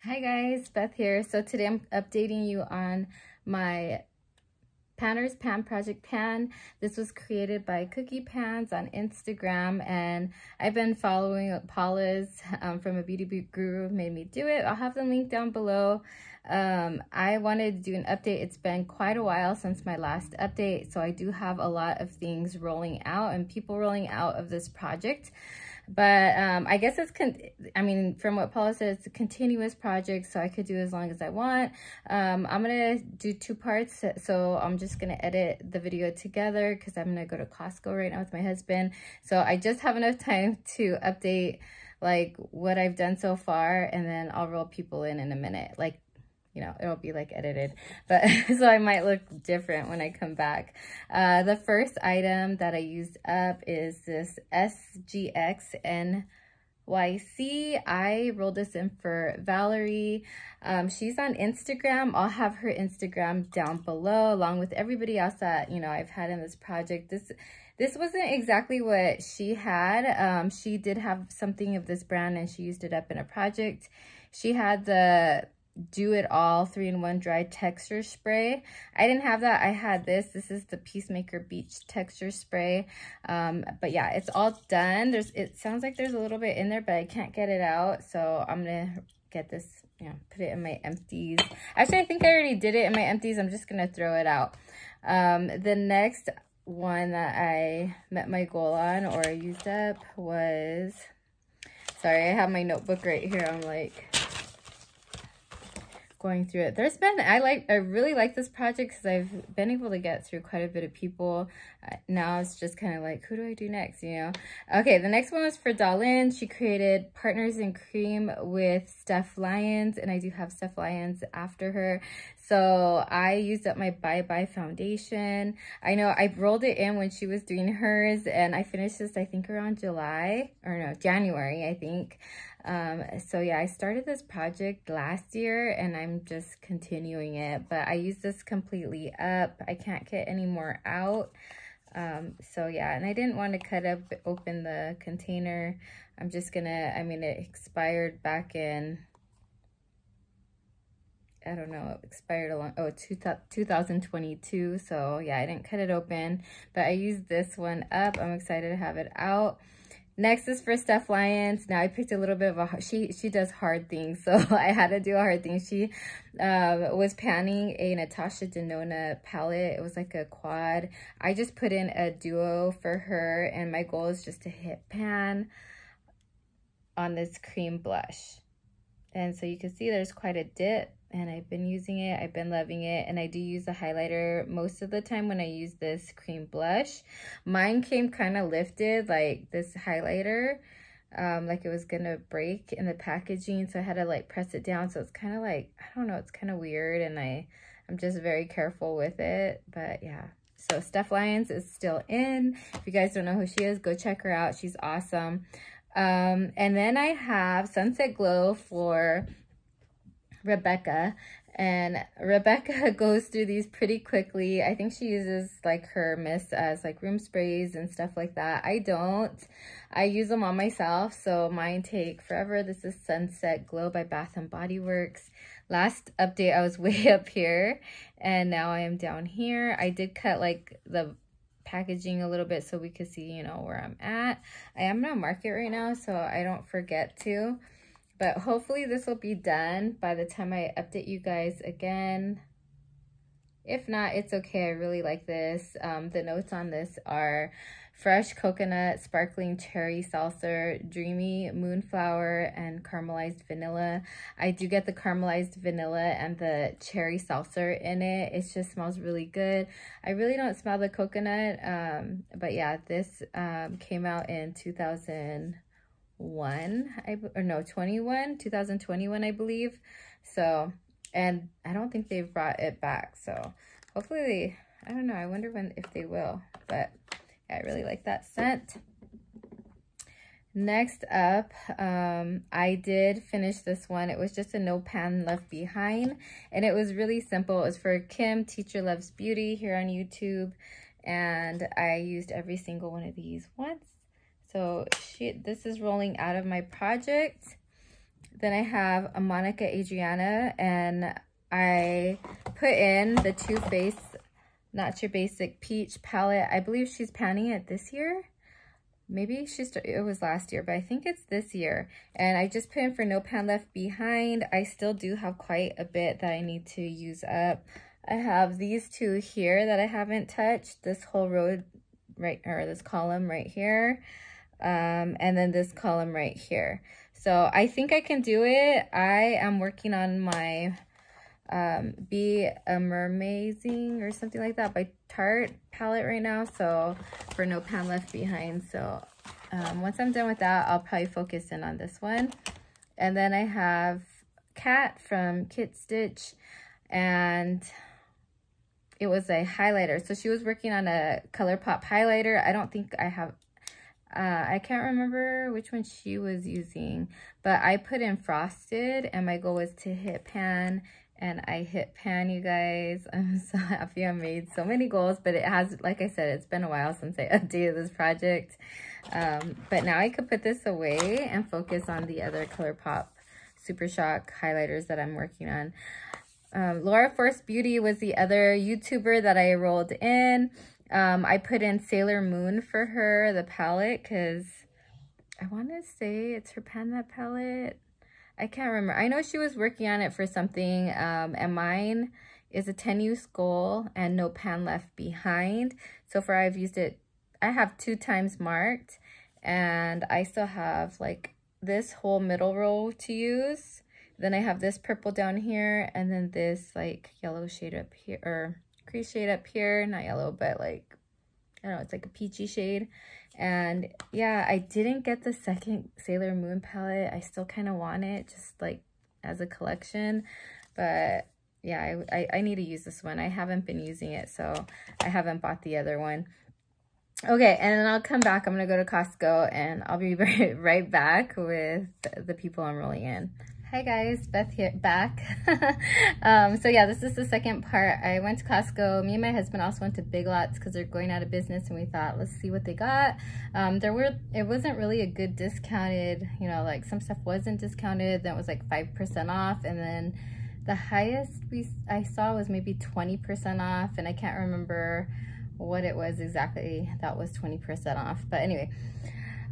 Hi guys, Beth here. So today I'm updating you on my Panner's Pan Project Pan. This was created by Cookie Pans on Instagram, and I've been following Paula's from a beauty guru made me do it. I'll have the link down below. I wanted to do an update. It's been quite a while since my last update, so I do have a lot of things rolling out and people rolling out of this project. But I guess it's, from what Paula said, it's a continuous project, so I could do as long as I want. I'm going to do two parts, so I'm just going to edit the video together because I'm going to go to Costco right now with my husband. So I just have enough time to update like what I've done so far, and then I'll roll people in a minute. Like, you know, it'll be like edited, but so I might look different when I come back. The first item that I used up is this SGX NYC. I rolled this in for Valerie. She's on Instagram. I'll have her Instagram down below along with everybody else that, you know, I've had in this project. This wasn't exactly what she had. She did have something of this brand and she used it up in a project. She had the Do It All 3-in-1 dry texture spray. I didn't have that. I had this. This is the Peacemaker Beach texture spray. But yeah, it's all done. It sounds like there's a little bit in there, but I can't get it out. So I'm gonna get this, you know, put it in my empties. Actually, I think I already did it in my empties. I'm just gonna throw it out. The next one that I met my goal on, or I used up, was, sorry, I have my notebook right here. I'm like going through it. There's been, I really like this project because I've been able to get through quite a bit of people. Now it's just kind of like, who do I do next, you know? Okay, the next one was for Darlene. She created Partners in Cream with Steph Lyons, and I do have Steph Lyons after her. So I used up my Bye Bye foundation. I know I rolled it in when she was doing hers, and I finished this, I think, around January, I think. So yeah, I started this project last year and I'm just continuing it, but I use this completely up. I can't get any more out. So yeah, and I didn't want to cut open the container. I'm just gonna, it expired back in, I don't know, it expired 2022. So yeah, I didn't cut it open, but I used this one up. I'm excited to have it out. Next is for Steph Lyons. Now I picked a little bit of she does hard things, so I had to do a hard thing. She was panning a Natasha Denona palette. It was like a quad. I just put in a duo for her, and my goal is just to hit pan on this cream blush. And so you can see there's quite a dip, and I've been using it. I've been loving it, and I do use a highlighter most of the time when I use this cream blush. Mine came kind of lifted, like this highlighter, like it was gonna break in the packaging, so I had to like press it down. So it's kind of like, I don't know, it's kind of weird, and I'm just very careful with it. But yeah, so Steph Lyons is still in. If you guys don't know who she is, go check her out. She's awesome. And then I have Sunset Glow for Rebecca, and Rebecca goes through these pretty quickly. I think she uses like her mist as like room sprays and stuff like that. I don't. I use them on myself, so mine take forever. This is Sunset Glow by Bath and Body Works. Last update, I was way up here, and now I am down here. I did cut like the packaging a little bit so we could see, you know, where I'm at. I am gonna mark it right now so I don't forget to. But hopefully this will be done by the time I update you guys again. If not, it's okay. I really like this. The notes on this are fresh coconut, sparkling cherry salsa, dreamy moonflower, and caramelized vanilla. I do get the caramelized vanilla and the cherry salsa in it. It just smells really good. I really don't smell the coconut. But yeah, this came out in 2021, I believe. So, and I don't think they've brought it back. So hopefully I don't know. I wonder if they will, but yeah, I really like that scent. Next up, I did finish this one. It was just a no pan left behind, and it was really simple. It was for Kim, Teacher Loves Beauty, here on YouTube, and I used every single one of these once. So this is rolling out of my project. Then I have a Monica Adrianna, and I put in the Too Faced Not Your Basic Peach palette. I believe she's panning it this year. Maybe it was last year, but I think it's this year. And I just put in for no pan left behind. I still do have quite a bit that I need to use up. I have these two here that I haven't touched. This whole row right, or this column right here. And then this column right here. So I think I can do it. I am working on my Be a Mermazing or something like that by Tarte palette right now, so for no pan left behind. So once I'm done with that, I'll probably focus in on this one. And then I have Kat from Kit Stitch, and it was a highlighter. So she was working on a ColourPop highlighter. I don't think I have I can't remember which one she was using, but I put in Frosted, and my goal was to hit pan, and I hit pan, you guys. I'm so happy I made so many goals, but it has, like I said, it's been a while since I updated this project. But now I could put this away and focus on the other ColourPop Super Shock highlighters that I'm working on. Laura Force Beauty was the other YouTuber that I rolled in. I put in Sailor Moon for her, the palette, because I want to say it's her Panda palette. I can't remember. I know she was working on it for something, and mine is a 10-use goal and no pan left behind. So far I've used it, I have 2 times marked, and I still have like this whole middle row to use. Then I have this purple down here, and then this like yellow shade up here, or crease shade up here, not yellow, but like, I don't know, it's like a peachy shade. And yeah, I didn't get the second Sailor Moon palette. I still kind of want it, just like as a collection, but yeah, I need to use this one. I haven't been using it, so I haven't bought the other one. Okay, and then I'll come back. I'm gonna go to Costco, and I'll be right back with the people I'm rolling in. Hi guys, Beth here, back. So yeah, this is the second part. I went to Costco. Me and my husband also went to Big Lots because they're going out of business, and we thought, let's see what they got. It wasn't really a good discounted, you know, like some stuff wasn't discounted, then it was like 5% off, and then the highest I saw was maybe 20% off, and I can't remember what it was exactly that was 20% off. But anyway,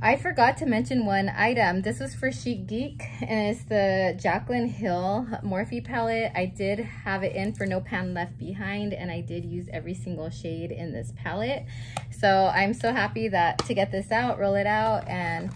I forgot to mention one item. This was for Chic Geek, and it's the Jaclyn Hill Morphe palette. I did have it in for no pan left behind, and I did use every single shade in this palette. So I'm so happy to get this out, roll it out, and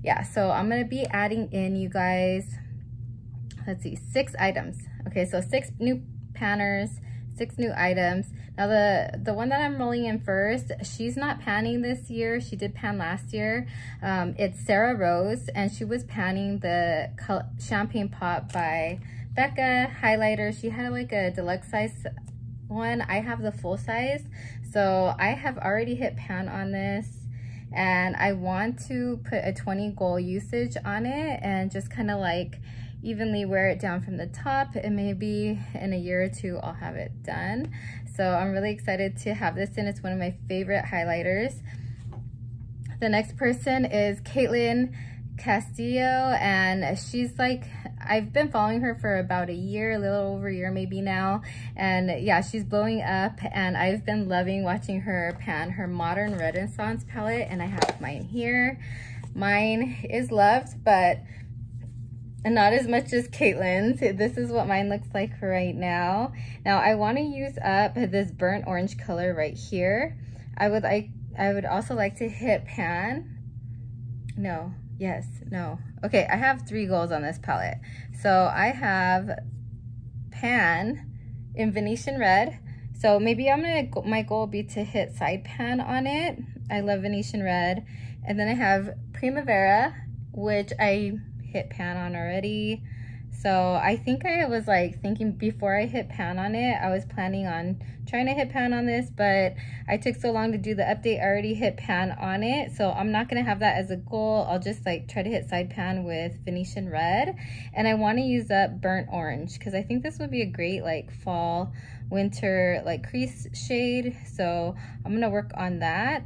yeah, so I'm gonna be adding in, you guys, let's see, 6 items. Okay, so 6 new panners, 6 new items. Now the one that I'm rolling in first, she's not panning this year. She did pan last year. It's Sarah Rose, and she was panning the Champagne Pop by Becca highlighter. She had like a deluxe size one. I have the full size. So I have already hit pan on this, and I want to put a 20 goal usage on it and just kind of like evenly wear it down from the top, and maybe in a year or 2 I'll have it done. So I'm really excited to have this in. It's one of my favorite highlighters. The next person is Caitlin Castillo, and she's like, I've been following her for about a year, a little over a year maybe now, and yeah, she's blowing up, and I've been loving watching her pan her Modern Renaissance palette, and I have mine here. Mine is loved, but not as much as Caitlin's. This is what mine looks like right now. Now I want to use up this burnt orange color right here. I would also like to hit pan. No, yes, no. Okay, I have 3 goals on this palette. So I have pan in Venetian red. So maybe my goal will be to hit side pan on it. I love Venetian red. And then I have Primavera, which I hit pan on already. So I think I was like thinking before I hit pan on it, I was planning on trying to hit pan on this, but I took so long to do the update, I already hit pan on it. So I'm not gonna have that as a goal. I'll just like try to hit side pan with Venetian red. And I wanna use up burnt orange because I think this would be a great like fall, winter like crease shade. So I'm gonna work on that.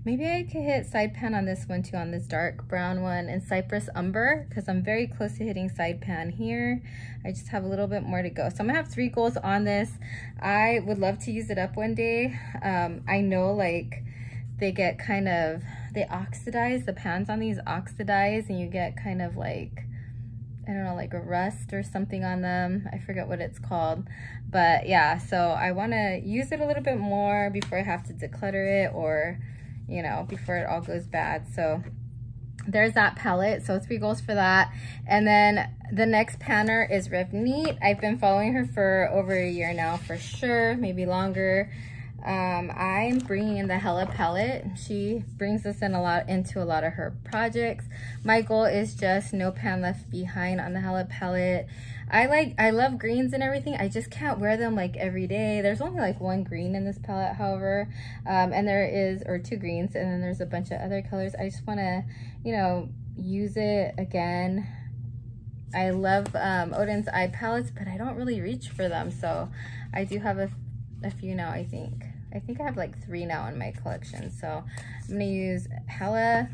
Maybe I could hit side pan on this one too, on this dark brown one, and Cypress Umber, because I'm very close to hitting side pan here. I just have a little bit more to go. So I'm gonna have 3 goals on this. I would love to use it up one day. I know like they get kind of, they oxidize, the pans on these oxidize, and you get kind of like, I don't know, like a rust or something on them. I forget what it's called. But yeah, so I wanna use it a little bit more before I have to declutter it, or you know, before it all goes bad. So there's that palette. So 3 goals for that. And then the next panner is Rev Neat. I've been following her for over a year now for sure, maybe longer. I'm bringing in the Hella palette. She brings us in into a lot of her projects. My goal is just no pan left behind on the Hella palette. I love greens and everything. I just can't wear them like every day. There's only like 1 green in this palette, however, and there is, or 2 greens, and then there's a bunch of other colors. I just want to, you know, use it again. I love Odin's eye palettes, but I don't really reach for them, so I do have a few now. I think I have like 3 now in my collection, so I'm gonna use Hella.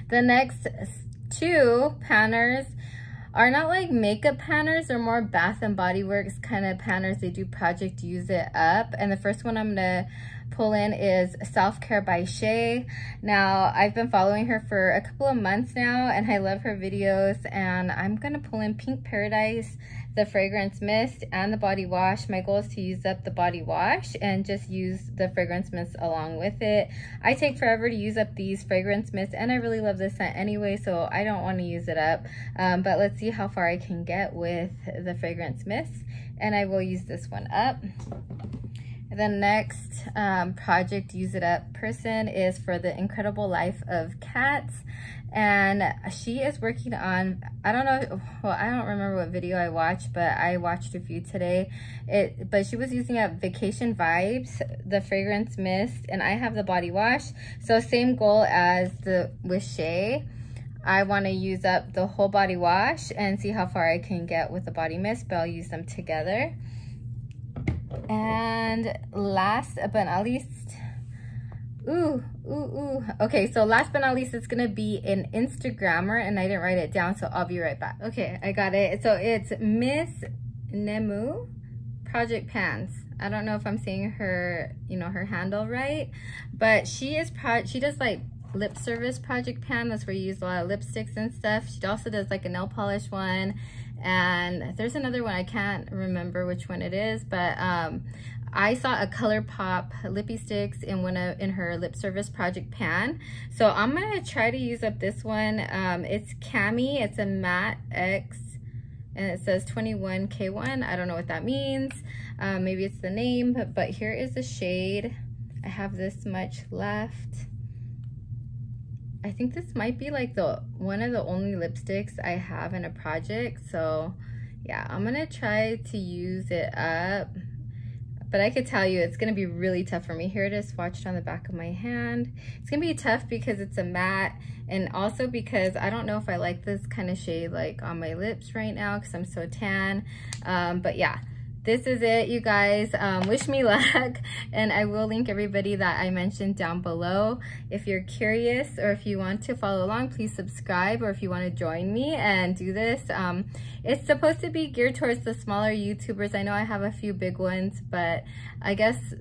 The next 2 panners are not like makeup panners, they're more Bath and Body Works kind of panners. They do project use it up, and the first one I'm gonna pull in is Self Care by Shay. Now I've been following her for a couple of months now, and I love her videos, and I'm gonna pull in Pink Paradise, the fragrance mist, and the body wash. My goal is to use up the body wash and just use the fragrance mist along with it. I take forever to use up these fragrance mists, and I really love this scent anyway, so I don't want to use it up, but let's see how far I can get with the fragrance mist, and I will use this one up. The next project use it up person is for The Incredible Life of Cats, and she is working on, I don't know, well, I don't remember what video I watched, but I watched a few today. But she was using up Vacation Vibes, the fragrance mist, and I have the body wash. So same goal as with Shay. I want to use up the whole body wash and see how far I can get with the body mist, but I'll use them together. And last but not least, okay, so last but not least, it's gonna be an Instagrammer, and I didn't write it down, so I'll be right back. Okay, I got it. So it's Miss Nemu Project Pans. I don't know if I'm saying her, you know, her handle right, but she does like lip service project pan. That's where you use a lot of lipsticks and stuff. She also does like a nail polish one, and there's another one, I can't remember which one it is, but I saw a ColourPop lippy sticks in her lip service project pan, so I'm gonna try to use up this one. It's Cami, it's a matte X, and it says 21K1. I don't know what that means. Maybe it's the name, but here is the shade. I have this much left. I think this might be like one of the only lipsticks I have in a project, so yeah, I'm gonna try to use it up, but I could tell you it's gonna be really tough for me. Here it is swatched on the back of my hand. It's gonna be tough because it's a matte, and also because I don't know if I like this kind of shade like on my lips right now because I'm so tan, but yeah. This is it, you guys. Wish me luck, and I will link everybody that I mentioned down below. If you're curious or if you want to follow along, please subscribe, or if you want to join me and do this. It's supposed to be geared towards the smaller YouTubers. I know I have a few big ones, but I guess,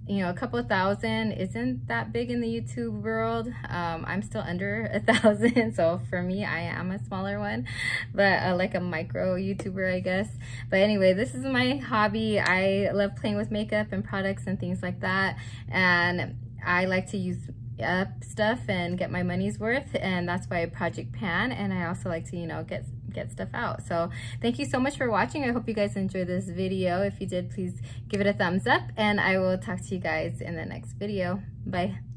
you know, a couple of thousand isn't that big in the YouTube world. I'm still under 1,000, so for me, I am a smaller one, but like a micro YouTuber, I guess. But anyway, this is my hobby. I love playing with makeup and products and things like that, and I like to use up stuff and get my money's worth, and that's why I project pan, and I also like to, you know, get stuff out. So thank you so much for watching. I hope you guys enjoyed this video. If you did, please give it a thumbs up, and I will talk to you guys in the next video. Bye.